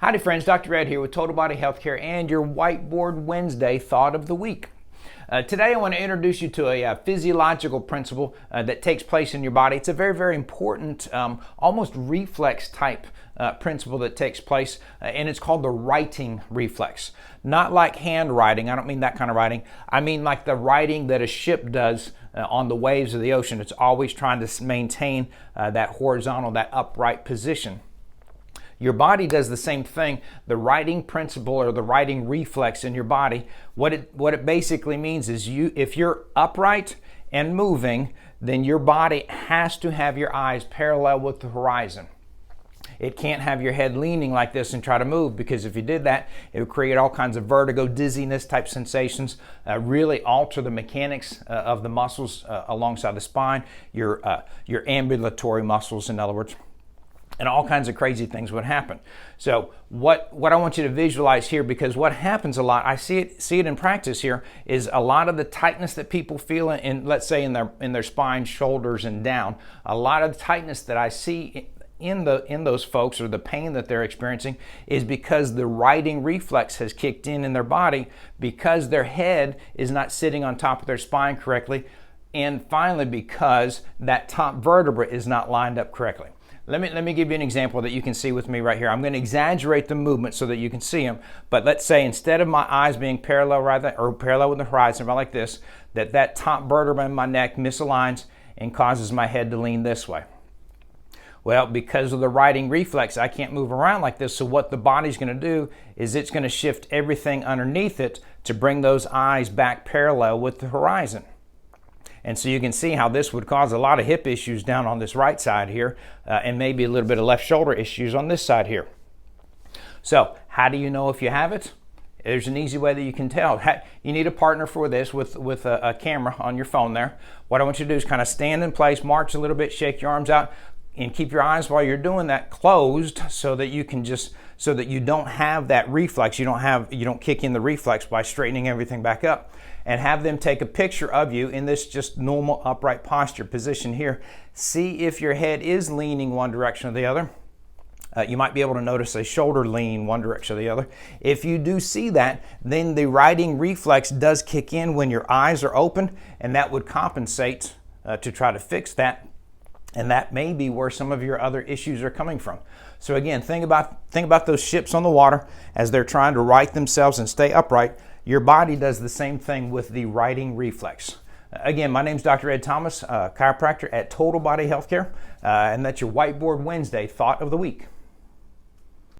Howdy friends, Dr. Ed here with Total Body Healthcare and your Whiteboard Wednesday thought of the week. Today I want to introduce you to a physiological principle that takes place in your body. It's a very, very important, almost reflex type principle that takes place, and it's called the writing reflex. Not like handwriting, I don't mean that kind of writing. I mean like the writing that a ship does on the waves of the ocean. It's always trying to maintain that horizontal, that upright position. Your body does the same thing. The writing principle or the writing reflex in your body, what it basically means is if you're upright and moving, then your body has to have your eyes parallel with the horizon. It can't have your head leaning like this and try to move, because if you did that, it would create all kinds of vertigo, dizziness type sensations, really alter the mechanics of the muscles alongside the spine, your ambulatory muscles, in other words. And all kinds of crazy things would happen. So what I want you to visualize here, because what happens a lot, I see it in practice here, is a lot of the tightness that people feel in, let's say in their spine, shoulders, and down. A lot of the tightness that I see in those folks, or the pain that they're experiencing, is because the writing reflex has kicked in their body, because their head is not sitting on top of their spine correctly, and finally because that top vertebra is not lined up correctly. Let me give you an example that you can see with me right here. I'm going to exaggerate the movement so that you can see them. But let's say instead of my eyes being parallel with the horizon, about like this, that top vertebra in my neck misaligns and causes my head to lean this way. Well, because of the writing reflex, I can't move around like this. So what the body's going to do is it's going to shift everything underneath it to bring those eyes back parallel with the horizon. And so you can see how this would cause a lot of hip issues down on this right side here, and maybe a little bit of left shoulder issues on this side here. So how do you know if you have it? There's an easy way that you can tell. You need a partner for this with a camera on your phone there. What I want you to do is kind of stand in place, march a little bit, shake your arms out, and keep your eyes while you're doing that closed, so that you can so that you don't have that reflex. You don't kick in the reflex by straightening everything back up. And have them take a picture of you in this just normal upright posture position here. See if your head is leaning one direction or the other. You might be able to notice a shoulder lean one direction or the other. If you do see that, then the writing reflex does kick in when your eyes are open, and that would compensate to try to fix that. And that may be where some of your other issues are coming from. So again, think about those ships on the water as they're trying to right themselves and stay upright. Your body does the same thing with the writing reflex. Again, my name's Dr. Ed Thomas, chiropractor at Total Body Healthcare, and that's your Whiteboard Wednesday thought of the week.